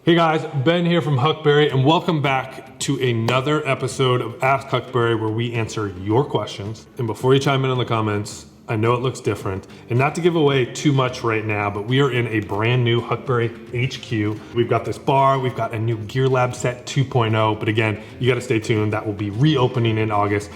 Hey guys, Ben here from Huckberry, and welcome back to another episode of Ask Huckberry, where we answer your questions. And before you chime in the comments, I know it looks different, and not to give away too much right now, but we are in a brand new Huckberry HQ. We've got this bar, we've got a new Gear Lab set 2.0, but again, you gotta stay tuned. That will be reopening in August.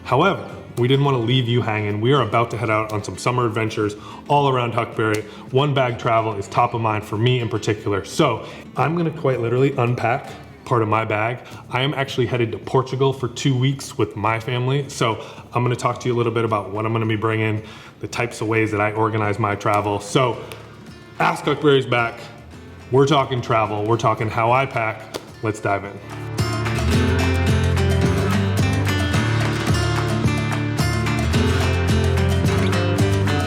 However, we didn't want to leave you hanging. We are about to head out on some summer adventures all around Huckberry. One bag travel is top of mind for me in particular. So I'm gonna quite literally unpack part of my bag. I am actually headed to Portugal for 2 weeks with my family. So I'm gonna talk to you a little bit about what I'm gonna be bringing, the types of ways that I organize my travel. So Ask Huckberry's back. We're talking travel. We're talking how I pack. Let's dive in.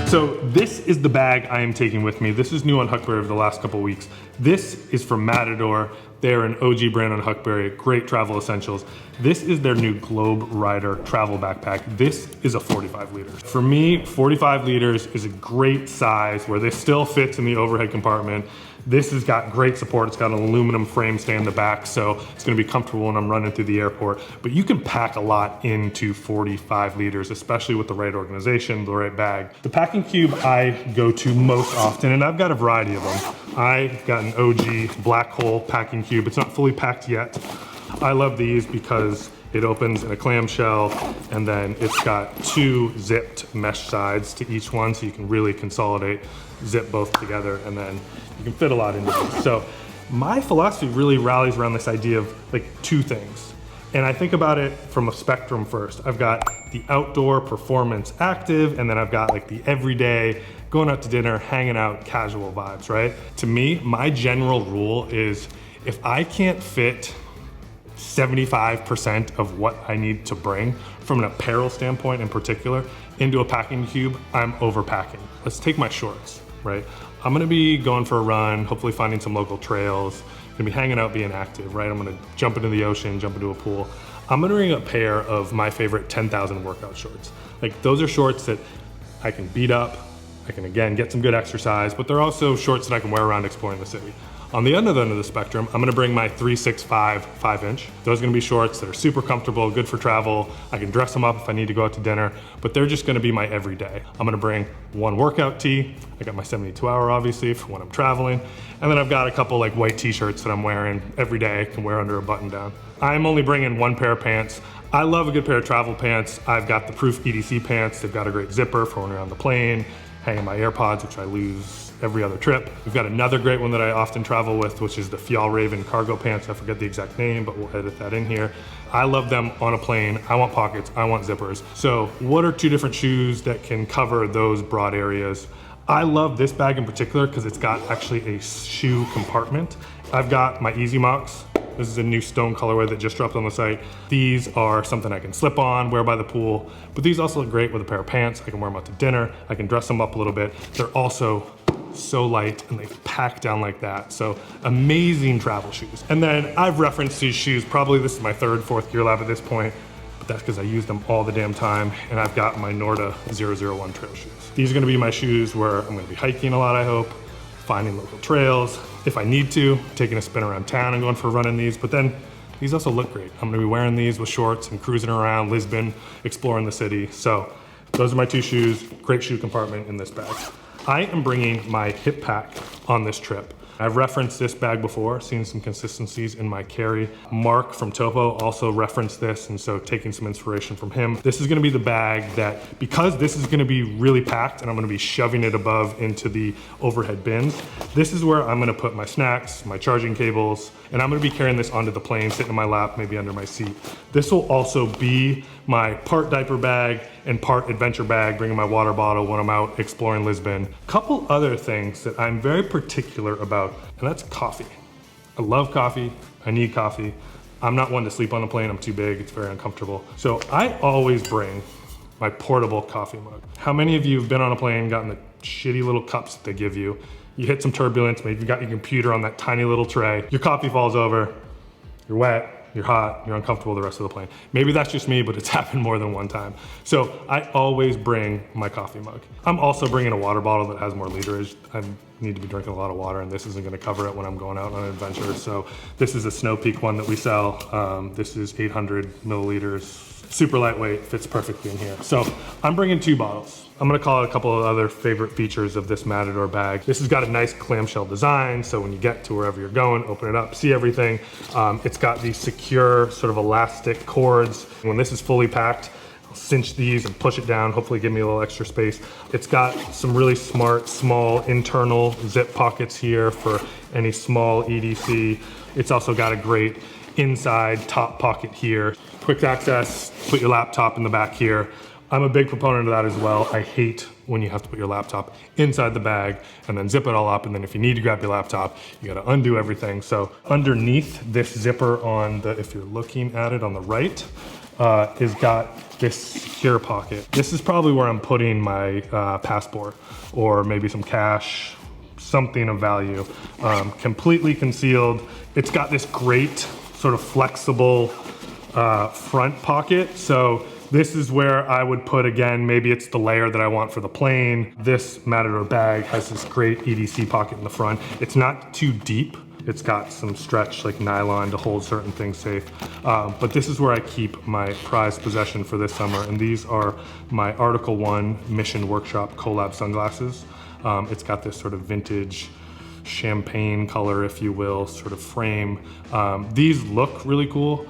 So this is the bag I am taking with me. This is new on Huckberry over the last couple weeks. This is from Matador. They're an OG brand on Huckberry, great travel essentials. This is their new Globe Rider travel backpack. This is a 45 liters. For me, 45 liters is a great size where this still fits in the overhead compartment. This has got great support. It's got an aluminum frame stay in the back, so it's gonna be comfortable when I'm running through the airport. But you can pack a lot into 45 liters, especially with the right organization, the right bag. The packing cube I go to most often, and I've got a variety of them. I've got an OG black hole packing cube. It's not fully packed yet. I love these because it opens in a clamshell, and then it's got 2 zipped mesh sides to each one, so you can really consolidate, zip both together, and then you can fit a lot into this. So my philosophy really rallies around this idea of like 2 things. And I think about it from a spectrum first. I've got the outdoor performance active, and then I've got like the everyday, going out to dinner, hanging out, casual vibes, right? To me, my general rule is if I can't fit 75% of what I need to bring from an apparel standpoint in particular into a packing cube, I'm overpacking. Let's take my shorts, right? I'm gonna be going for a run, hopefully finding some local trails, gonna be hanging out, being active, right? I'm gonna jump into the ocean, jump into a pool. I'm gonna bring a pair of my favorite 10,000 workout shorts. Like those are shorts that I can beat up, I can again get some good exercise, but they're also shorts that I can wear around exploring the city. On the other end of the spectrum, I'm gonna bring my 365 5-inch. Those are gonna be shorts that are super comfortable, good for travel. I can dress them up if I need to go out to dinner, but they're just gonna be my everyday. I'm gonna bring one workout tee. I got my 72-hour obviously for when I'm traveling. And then I've got a couple like white t-shirts that I'm wearing every day, I can wear under a button down. I'm only bringing 1 pair of pants. I love a good pair of travel pants. I've got the Proof EDC pants. They've got a great zipper for when you're on the plane, hanging my AirPods, which I lose every other trip. We've got another great one that I often travel with, which is the FJALLRAVEN cargo pants. I forget the exact name, but we'll edit that in here. I love them on a plane. I want pockets, I want zippers. So what are 2 different shoes that can cover those broad areas? I love this bag in particular because it's got actually a shoe compartment. I've got my Easy Mocs. This is a new stone colorway that just dropped on the site. These are something I can slip on, wear by the pool, but these also look great with a pair of pants. I can wear them out to dinner. I can dress them up a little bit. They're also so light and they pack down like that. So amazing travel shoes. And then I've referenced these shoes, probably this is my 3rd, 4th Gear Lab at this point, but that's because I use them all the damn time. And I've got my Norda 001 trail shoes. These are gonna be my shoes where I'm gonna be hiking a lot, I hope, finding local trails. If I need to, taking a spin around town and going for a run in these, but then these also look great. I'm gonna be wearing these with shorts and cruising around Lisbon, exploring the city. So those are my 2 shoes, great shoe compartment in this bag. I am bringing my hip pack on this trip. I've referenced this bag before, seen some consistencies in my carry. Mark from Topo also referenced this, and so taking some inspiration from him. This is gonna be the bag that, because this is gonna be really packed and I'm gonna be shoving it above into the overhead bins, this is where I'm gonna put my snacks, my charging cables, and I'm gonna be carrying this onto the plane, sitting in my lap, maybe under my seat. This will also be my part diaper bag and part adventure bag, bringing my water bottle when I'm out exploring Lisbon. Couple other things that I'm very particular about, and that's coffee. I love coffee, I need coffee. I'm not one to sleep on a plane, I'm too big, it's very uncomfortable. So I always bring my portable coffee mug. How many of you have been on a plane, gotten the shitty little cups that they give you? You hit some turbulence, maybe you got your computer on that tiny little tray, your coffee falls over, you're wet, you're hot, you're uncomfortable the rest of the plane. Maybe that's just me, but it's happened more than one time. So I always bring my coffee mug. I'm also bringing a water bottle that has more literage. I'm need to be drinking a lot of water, and this isn't gonna cover it when I'm going out on an adventure. So this is a Snow Peak one that we sell. This is 800 milliliters, super lightweight, fits perfectly in here. So I'm bringing 2 bottles. I'm gonna call out a couple of other favorite features of this Matador bag. This has got a nice clamshell design, so when you get to wherever you're going, open it up, see everything. It's got these secure sort of elastic cords. When this is fully packed, I'll cinch these and push it down, hopefully give me a little extra space. It's got some really smart, small internal zip pockets here for any small EDC. It's also got a great inside top pocket here. Quick access, put your laptop in the back here. I'm a big proponent of that as well. I hate when you have to put your laptop inside the bag and then zip it all up, and then if you need to grab your laptop, you gotta undo everything. So underneath this zipper on the, if you're looking at it on the right, is got this secure pocket. This is probably where I'm putting my passport or maybe some cash, something of value, completely concealed. It's got this great sort of flexible front pocket. So this is where I would put, again, maybe it's the layer that I want for the plane. This Matador bag has this great EDC pocket in the front. It's not too deep. It's got some stretch like nylon to hold certain things safe. But this is where I keep my prized possession for this summer. And these are my Article 1 Mission Workshop collab sunglasses. It's got this sort of vintage champagne color, if you will, sort of frame. These look really cool.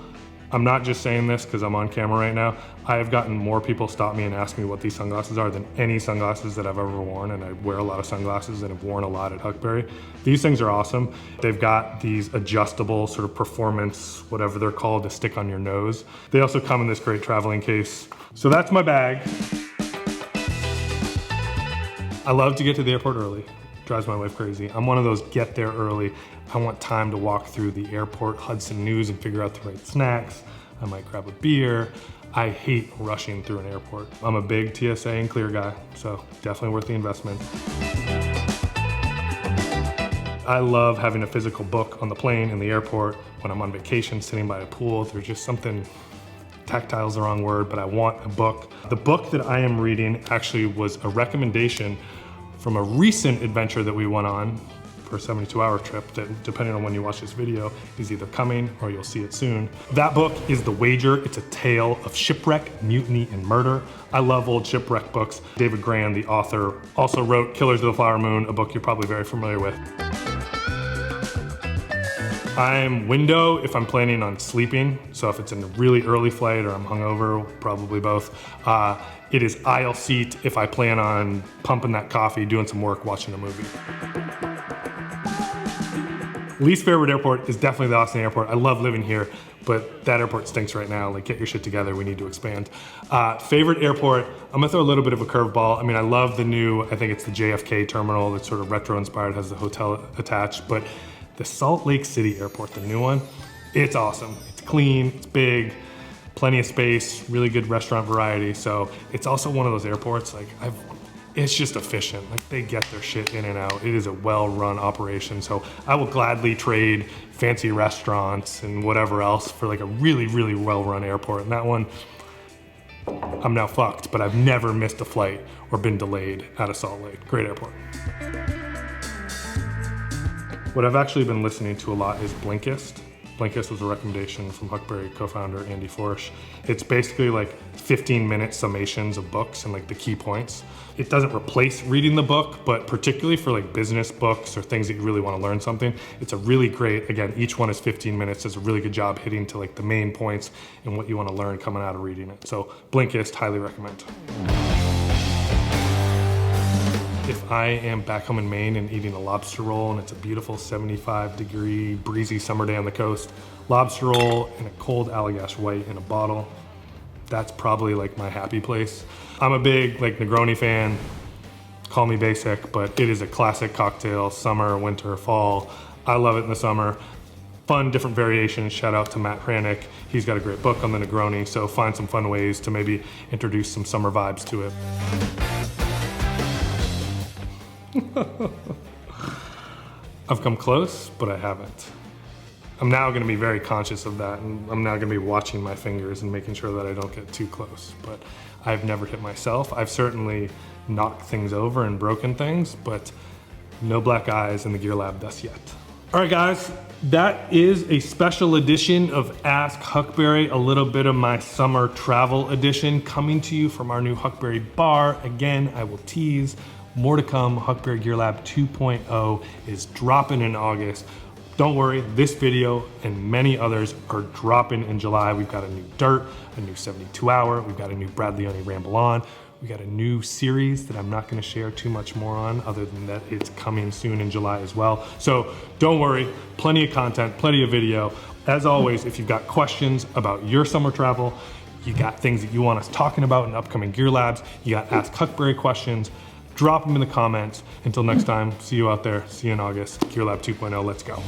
I'm not just saying this because I'm on camera right now. I have gotten more people stop me and ask me what these sunglasses are than any sunglasses that I've ever worn, and I wear a lot of sunglasses and have worn a lot at Huckberry. These things are awesome. They've got these adjustable sort of performance, whatever they're called, to stick on your nose. They also come in this great traveling case. So that's my bag. I love to get to the airport early. Drives my wife crazy. I'm one of those get there early. I want time to walk through the airport Hudson News and figure out the right snacks. I might grab a beer. I hate rushing through an airport. I'm a big TSA and clear guy, so definitely worth the investment. I love having a physical book on the plane, in the airport, when I'm on vacation, sitting by a pool. There's just something, tactile is the wrong word, but I want a book. The book that I am reading actually was a recommendation from a recent adventure that we went on for a 72-hour trip that, depending on when you watch this video, is either coming or you'll see it soon. That book is The Wager. It's a tale of shipwreck, mutiny, and murder. I love old shipwreck books. David Grann, the author, also wrote Killers of the Flower Moon, a book you're probably very familiar with. I'm window if I'm planning on sleeping. So if it's in a really early flight or I'm hungover, probably both. It is aisle seat if I plan on pumping that coffee, doing some work, watching a movie. Least favorite airport is definitely the Austin airport. I love living here, but that airport stinks right now. Like, get your shit together, we need to expand. Favorite airport, I'm gonna throw a little bit of a curveball. I mean, I love the new, I think it's the JFK terminal that's sort of retro inspired, has the hotel attached, but the Salt Lake City airport, the new one, it's awesome. It's clean, it's big, plenty of space, really good restaurant variety. So it's also one of those airports, like it's just efficient. Like, they get their shit in and out. It is a well-run operation. So I will gladly trade fancy restaurants and whatever else for like a really, really well-run airport. And that one, I'm now fucked, but I've never missed a flight or been delayed out of Salt Lake. Great airport. What I've actually been listening to a lot is Blinkist. Blinkist was a recommendation from Huckberry co-founder Andy Forsch. It's basically like 15-minute summations of books and like the key points. It doesn't replace reading the book, but particularly for like business books or things that you really want to learn something, it's a really great, again, each one is 15 minutes, does a really good job hitting to like the main points and what you want to learn coming out of reading it. So Blinkist, highly recommend. If I am back home in Maine and eating a lobster roll and it's a beautiful 75-degree breezy summer day on the coast, lobster roll and a cold Allagash White in a bottle, that's probably like my happy place. I'm a big like Negroni fan, call me basic, but it is a classic cocktail, summer, winter, fall. I love it in the summer. Fun, different variations. Shout out to Matt Hranick. He's got a great book on the Negroni, so find some fun ways to maybe introduce some summer vibes to it. I've come close, but I haven't. I'm now gonna be very conscious of that, and I'm now gonna be watching my fingers and making sure that I don't get too close, but I've never hit myself. I've certainly knocked things over and broken things, but No black eyes in the Gear Lab thus yet. All right, guys, that is a special edition of Ask Huckberry, a little bit of my summer travel edition coming to you from our new Huckberry bar. Again, I will tease, more to come. Huckberry Gear Lab 2.0 is dropping in August. Don't worry, this video and many others are dropping in July. We've got a new Dirt, a new 72 hour, we've got a new Brad Leone Ramble On. We got a new series that I'm not gonna share too much more on, other than that it's coming soon in July as well. So don't worry, plenty of content, plenty of video. As always, if you've got questions about your summer travel, you got things that you want us talking about in upcoming Gear Labs, you got Ask Huckberry questions, drop them in the comments. Until next time, see you out there, see you in August. Gear Lab 2.0, let's go.